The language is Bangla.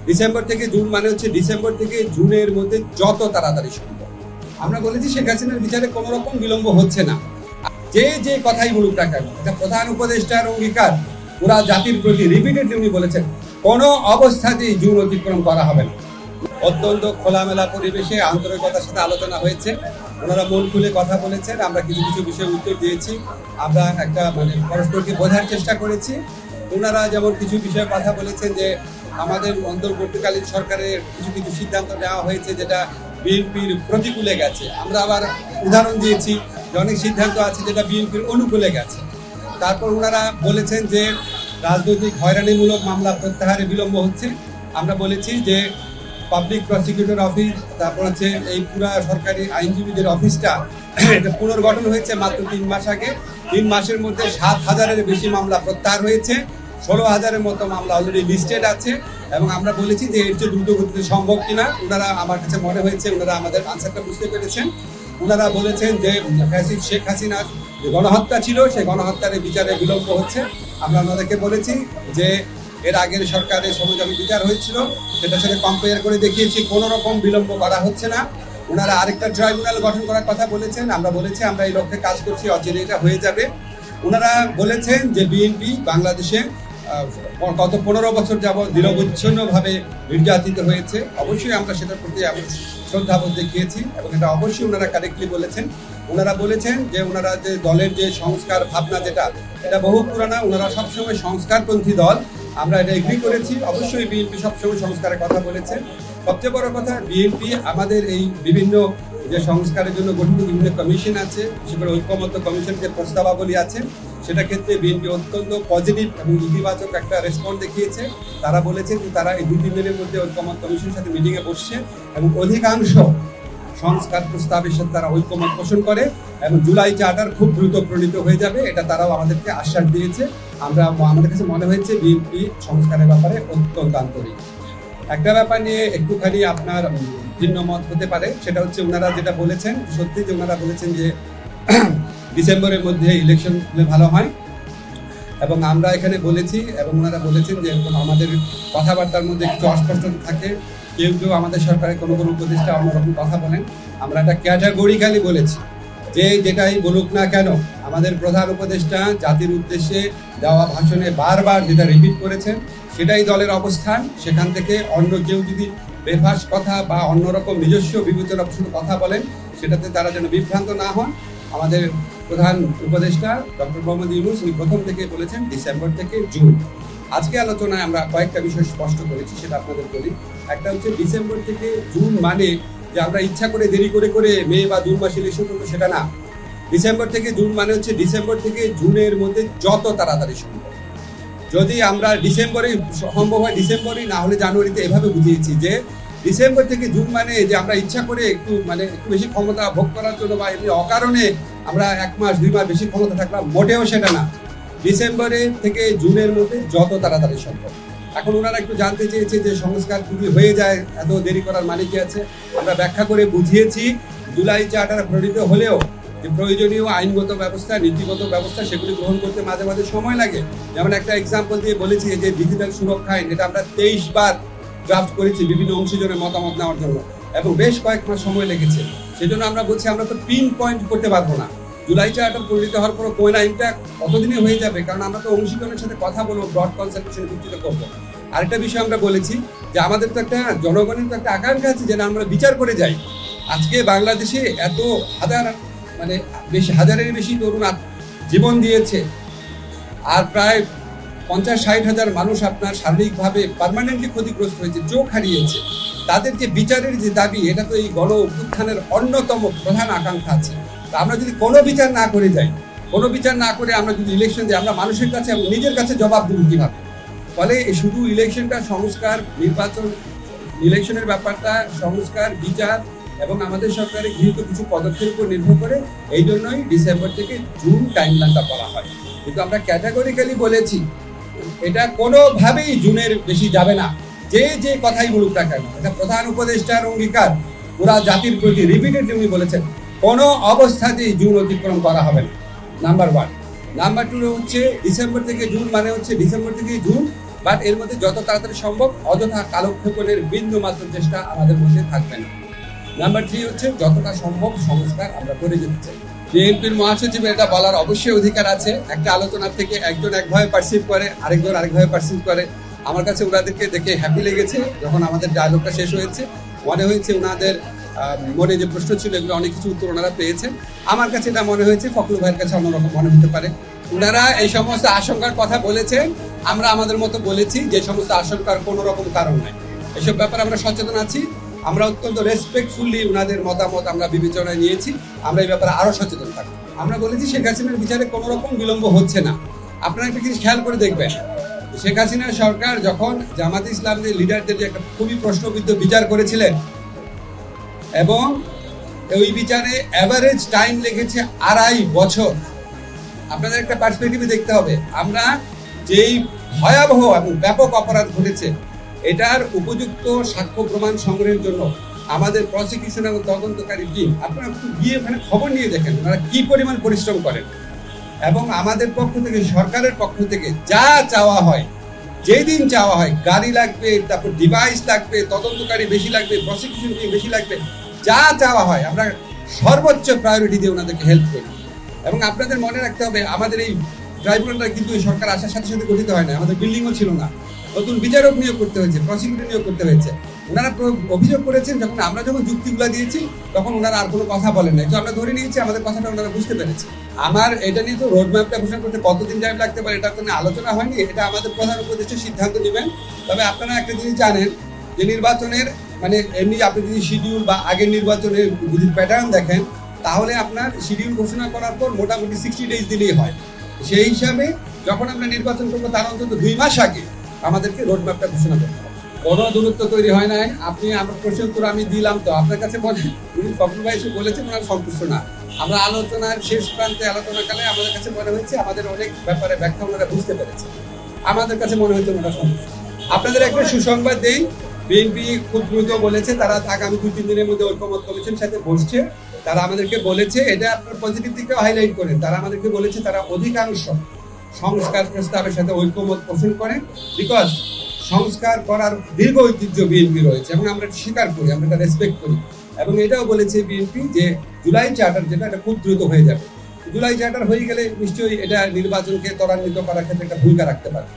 ডিসেম্বর থেকে জুন মানে হচ্ছে ডিসেম্বর থেকে জুনের মধ্যে যত তাড়াতাড়ি সম্ভব। আমরা বলেছি শেখ হাসিনার বিচারে কোনো রকম বিলম্ব হচ্ছে না। যে যে কথাই বলুক না কেন, এটা প্রধান উপদেষ্টার অঙ্গীকার, পুরা জাতির প্রতি রিপিটেডলি উনি বলেছেন কোনো অবস্থাতেই জুন অতিক্রম করা হবে না। অত্যন্ত খোলামেলা পরিবেশে আন্তরিকতার সাথে আলোচনা হয়েছে। ওনারা মন খুলে কথা বলেছেন, আমরা কিছু কিছু বিষয়ে উত্তর দিয়েছি, আমরা একটা পরস্পরকে বোঝার চেষ্টা করেছি। ওনারা যেমন কিছু বিষয়ে কথা বলেছেন যে আমাদের অন্তর্বর্তীকালীন সরকারের কিছু কিছু সিদ্ধান্ত নেওয়া হয়েছে যেটা বিএনপির প্রতিকূলে গেছে। আমরা আবার উদাহরণ দিয়েছি যে অনেক সিদ্ধান্ত আছে যেটা বিএনপির অনুকূলে গেছে। তারপর ওনারা বলেছেন যে রাজনৈতিক হয়রানিমূলক মামলা প্রত্যাহারে বিলম্ব হচ্ছে। আমরা বলেছি যে পাবলিক প্রসিকিউটর অফিস, তারপর হচ্ছে এই পুরা সরকারি আইনজীবীদের অফিসটা এটা পুনর্গঠন হয়েছে মাত্র 3 মাস আগে। 3 মাসের মধ্যে 7,000-এর বেশি মামলা প্রত্যাহার হয়েছে, 16,000-এর মতো মামলা অলরেডি লিস্টেড আছে। এবং আমরা বলেছি যে এর চেয়ে দ্রুত গতিতে সম্ভব কিনা। ওনারা, আমার কাছে মনে হয়েছে ওনারা আমাদের আনসারটা বুঝতে পেরেছেন। ওনারা বলেছেন যে শেখ হাসিনার যে গণহত্যা ছিল সেই গণহত্যার বিচারে বিলম্ব হচ্ছে। আমরা ওনাদেরকে বলেছি যে এর আগের সরকারের সময় যখন বিচার হয়েছিল সেটার সাথে কম্পেয়ার করে দেখিয়েছি কোনো রকম বিলম্ব করা হচ্ছে না। ওনারা আরেকটা ট্রাইব্যুনাল গঠন করার কথা বলেছেন। আমরা বলেছি আমরা এই লক্ষ্যে কাজ করছি, অচিরে এটা হয়ে যাবে। ওনারা বলেছেন যে বিএনপি বাংলাদেশে গত 15 বছর যাবৎ নিরবচ্ছিন্নভাবে নির্যাতিত হয়েছে। অবশ্যই আমরা সেটার প্রতি শ্রদ্ধাবোধ দেখিয়েছি এবং এটা অবশ্যই ওনারা কারেক্টলি বলেছেন। ওনারা বলেছেন যে ওনারা যে দলের যে সংস্কার ভাবনা যেটা এটা বহু পুরানা, ওনারা সবসময় সংস্কারপন্থী দল, আমরা এটা এগ্রি করেছি। অবশ্যই বিএনপি সবসময় সংস্কারের কথা বলেছে। সবচেয়ে বড় কথা, বিএনপি আমাদের এই বিভিন্ন যে সংস্কারের জন্য গঠিত বিভিন্ন কমিশন আছে, বিশেষ করে ঐক্যমত্য কমিশন যে প্রস্তাবাবলী আছে সেটা ক্ষেত্রে বিএনপি অত্যন্ত পজিটিভ এবং ইতিবাচক একটা রেসপন্স দেখিয়েছে। তারা বলেছে যে তারা এই 2-3 দিনের মধ্যে ঐক্যমত্য কমিশনের সাথে মিটিংয়ে বসছে এবং অধিকাংশ সংস্কার প্রস্তাবের সাথে তারা ঐক্যমত পোষণ করে এবং জুলাই চার্টার খুব দ্রুত প্রণীত হয়ে যাবে, এটা তারাও আমাদেরকে আশ্বাস দিয়েছে। আমাদের কাছে মনে হয়েছে বিএনপি সংস্কারের ব্যাপারে অত্যন্ত আন্তরিক। একটা ব্যাপার নিয়ে একটুখানি আপনার ভিন্ন মত হতে পারে, সেটা হচ্ছে ওনারা যেটা বলেছেন সত্যি যে ওনারা বলেছেন যে ডিসেম্বরের মধ্যে ইলেকশন ভালো হয় এবং আমরা এখানে বলেছি এবং ওনারা বলেছেন যে আমাদের কথাবার্তার মধ্যে কিছু অস্পষ্টতা থাকে, কেউ কেউ আমাদের সরকারের কোনো কোনো উপদেষ্টা অন্যরকম কথা বলেন। আমরা একটা ক্যাটাগরিক্যালি বলেছি যে যেটাই বলুক না কেন আমাদের প্রধান উপদেষ্টা জাতির উদ্দেশ্যে দেওয়া ভাষণে বারবার যেটা রিপিট করেছেন সেটাই দলের অবস্থান। সেখান থেকে অন্য কেউ যদি বেফাস কথা বা অন্যরকম নিজস্ব বিবেচনা কথা বলেন সেটাতে তারা যেন বিভ্রান্ত না হন। আমাদের প্রধান উপদেষ্টা ডক্টর মোহাম্মদ ইউনূস উনি প্রথম থেকে বলেছেন ডিসেম্বর থেকে জুন। আজকে আলোচনায় আমরা কয়েকটা বিষয় স্পষ্ট করেছি, সেটা আপনাদের বলি। একটা হচ্ছে ডিসেম্বর থেকে জুন মানে যে আমরা ইচ্ছা করে দেরি করে করে মে বা জুন মাসে ইলেকশন করবো সেটা না। ডিসেম্বর থেকে জুন মানে হচ্ছে ডিসেম্বর থেকে জুনের মধ্যে যত তাড়াতাড়ি সম্ভব। যদি আমরা ডিসেম্বরে সম্ভব হয় ডিসেম্বরই, না হলে জানুয়ারিতে, এভাবে বুঝিয়েছি যে ডিসেম্বর থেকে জুন মানে যে আমরা ইচ্ছা করে একটু একটু বেশি ক্ষমতা ভোগ করার জন্য বা এমনি অকারণে আমরা 1 মাস 2 মাস বেশি ক্ষমতা থাকলাম, মোটেও সেটা না। ডিসেম্বরে থেকে জুনের মধ্যে যত তাড়াতাড়ি সম্ভব। এখন ওনারা একটু জানতে চেয়েছে যে সংস্কার যদি হয়ে যায় এত দেরি করার মানে কি আছে। আমরা ব্যাখ্যা করে বুঝিয়েছি জুলাই চার্টার প্রণীত হলেও যে প্রয়োজনীয় আইনগত ব্যবস্থা, নীতিগত ব্যবস্থা সেগুলি গ্রহণ করতে মাঝে মাঝে সময় লাগে। যেমন একটা এক্সাম্পল দিয়ে বলেছি যে ডিজিটাল সুরক্ষা আইন, এটা আমরা 23 বার ড্রাফট করেছি বিভিন্ন অংশীজনের মতামত নেওয়ার জন্য এবং বেশ কয়েক মাস সময় লেগেছে। সেজন্য আমরা বলছি আমরা তো পিন পয়েন্ট করতে পারবো না। জুলাই চার্টার প্রণীত হওয়ার পর কোন আইনটা কতদিনে হয়ে যাবে, কারণ আমরা তো অংশীজনের সাথে কথা বলবো, ব্রড কনসালটেশনের ভিত্তিতে করবো। আরেকটা বিষয় আমরা বলেছি যে আমাদের তো একটা জনগণের তো একটা আকাঙ্ক্ষা আছে যে আমরা বিচার করে যাই। আজকে বাংলাদেশে এত হাজারের বেশি তরুণ জীবন দিয়েছে আর প্রায় 50-60 হাজার মানুষ আপনার শারীরিকভাবে পার্মানেন্টলি ক্ষতিগ্রস্ত হয়েছে, চোখ হারিয়েছে। তাদের যে বিচারের যে দাবি, এটা তো এই গণ অভ্যুত্থানের অন্যতম প্রধান আকাঙ্ক্ষা আছে। তা আমরা যদি কোনো বিচার না করে যাই, কোনো বিচার না করে আমরা যদি ইলেকশন দিই, আমরা মানুষের কাছে এবং নিজের কাছে জবাব দেব কীভাবে? ফলে শুধু ইলেকশনটা সংস্কার, নির্বাচন, ইলেকশনের ব্যাপারটা সংস্কার, বিচার এবং আমাদের সরকারের গৃহীত কিছু পদক্ষেপের উপর নির্ভর করে। এই জন্যই ডিসেম্বর থেকে জুন টাইমলাইনটা বলা হয়। কিন্তু আমরা ক্যাটাগরিক্যালি বলেছি এটা কোনোভাবেই জুনের বেশি যাবে না। যে যে কথাই বলুক না কেন, এটা প্রধান উপদেষ্টার অঙ্গীকার, পুরা জাতির প্রতি রিপিটেডলি উনি বলেছেন কোনো অবস্থাতেই জুন অতিক্রম করা হবে না, নাম্বার 1। নাম্বার 2 হচ্ছে ডিসেম্বর থেকে জুন মানে হচ্ছে ডিসেম্বর থেকে জুন বাট এর মধ্যে যত তাড়াতাড়ি সম্ভব অযথা কালক্ষেপণের বিন্দু মাত্র চেষ্টা আমাদের মধ্যে থাকবে না। নাম্বার 3 হচ্ছে যতটা সম্ভব সংস্কার আমরা করে যেতে চাই। বিএনপির মহাসচিবের এটা বলার অবশ্যই অধিকার আছে। একটা আলোচনা থেকে একজন একভাবে পারসিভ করে, আরেকজন আরেকভাবে পারসিভ করে। আমার কাছে ওনাদেরকে দেখে হ্যাপি লেগেছে। যখন আমাদের ডায়লগটা শেষ হয়েছে মনে হয়েছে ওনাদের মনে যে প্রশ্ন ছিল এগুলো অনেক কিছু উত্তর ওনারা পেয়েছেন। আমার কাছে এটা মনে হয়েছে, ফখরুল ভাইয়ের কাছে অন্যরকম মনে হতে পারে। ওনারা এই সমস্ত আশঙ্কার কথা বলেছেন, আমরা আমাদের মতো বলেছি যে সমস্ত আশঙ্কার কোনো রকম কারণ নাই। এসব ব্যাপারে আমরা সচেতন আছি। আমরা অত্যন্ত রেসপেক্টফুলি ওনাদের মতামত আমরা বিবেচনায় নিয়েছি। আমরা এই ব্যাপারে আরো সচেতন থাকবো। আমরা বলেছি শেখ হাসিনার বিচারে কোনো রকম বিলম্ব হচ্ছে না। আপনারা একটা জিনিস খেয়াল করে দেখবেন, শেখ হাসিনা সরকার যখন জামাত ইসলামের লিডারদের যে একটা খুবই প্রশ্নবিদ্ধ বিচার করেছিলেন এবং ওই বিচারে অ্যাভারেজ টাইম লেগেছে 2.5 বছর। আপনাদের একটা পার্সপেক্টিভে দেখতে হবে, আমরা যেই ভয়াবহ এবং ব্যাপক অপরাধ ঘটেছে এটার উপযুক্ত সাক্ষ্য প্রমাণ সংগ্রহের জন্য আমাদের প্রসিকিউশন এবং তদন্তকারী টিম, আপনারা একটু গিয়ে ওখানে খবর নিয়ে দেখেন ওনারা কি পরিমাণ পরিশ্রম করেন। এবং আমাদের পক্ষ থেকে, সরকারের পক্ষ থেকে যা চাওয়া হয়, যেদিন চাওয়া হয়, গাড়ি লাগবে, তারপর ডিভাইস লাগবে, তদন্তকারী বেশি লাগবে, প্রসিকিউশন টিম বেশি লাগবে, যা চাওয়া হয় আমরা সর্বোচ্চ প্রায়োরিটি দিয়ে ওনাদেরকে হেল্প করি। এবং আপনাদের মনে রাখতে হবে, আমাদের এই ট্রাইব্যুনালটা কিন্তু এই সরকার আসার সাথে সাথে গঠিত হয় না। আমাদের বিল্ডিংও ছিল না, নতুন বিচারক নিয়োগ করতে হয়েছে, প্রসিকিউটর নিয়োগ করতে হয়েছে। ওনারা অভিযোগ করেছেন, আমরা যখন যুক্তিগুলো দিয়েছি তখন ওনারা আর কোনো কথা বলেন নাই। তো আমরা ধরে নিয়েছি আমাদের কথাটা ওনারা বুঝতে পেরেছে। আমার এটা নিয়ে তো রোড ম্যাপটা ঘোষণা করতে কতদিন টাইম লাগতে পারে এটা কোনো আলোচনা হয়নি। এটা আমাদের প্রধান উপদেষ্টা সিদ্ধান্ত নেবেন। তবে আপনারা একটা জিনিস জানেন যে নির্বাচনের মানে এমনি আপনি যদি শিডিউল বা আগের নির্বাচনের যদি প্যাটার্ন দেখেন তাহলে আপনার শিডিউল ঘোষণা করার পর মোটামুটি 60 ডেজ দিলেই হয়। সেই হিসাবে যখন আমরা নির্বাচন করবো তার অন্তত 2 মাস আগে আমাদেরকে রোড ম্যাপটা ঘোষণা করতে হবে। কোনো দূরত্ব তৈরি হয় নাই। আপনি আমার প্রশ্ন উত্তর আমি দিলাম, তো আপনার কাছে মনে উনি ফখরুল ভাই এসে বলেছেন ওনার সন্তুষ্ট না। আমরা আলোচনার শেষ প্রান্তে আলোচনাকালে আমাদের কাছে মনে হয়েছে আমাদের অনেক ব্যাপারে ব্যাখ্যা ওনারা বুঝতে পেরেছে। আমাদের কাছে মনে হয়েছে ওনারা সন্তুষ্ট। আপনাদের একটা সুসংবাদ দেই, বিএনপি খুব দ্রুত বলেছে তারা আগামী 2-3 দিনের মধ্যে ঐক্যমত কমিশনের সাথে বসছে। তারা আমাদেরকে বলেছে, এটা আপনার পজিটিভ দিকটা হাইলাইট করেন, তারা আমাদেরকে বলেছে তারা অধিকাংশ সংস্কার প্রস্তাবের সাথে ঐক্যমত পোষণ করে। বিকজ সংস্কার করার দীর্ঘ ঐতিহ্য বিএনপি রয়েছে এবং আমরা স্বীকার করি, আমরা এটা রেসপেক্ট করি। এবং এটাও বলেছে বিএনপি যে জুলাই চার্টার যেটা এটা খুব দ্রুত হয়ে যাবে। জুলাই চার্টার হয়ে গেলে নিশ্চয়ই এটা নির্বাচনকে ত্বরান্বিত করার ক্ষেত্রে একটা ভূমিকা রাখতে পারে।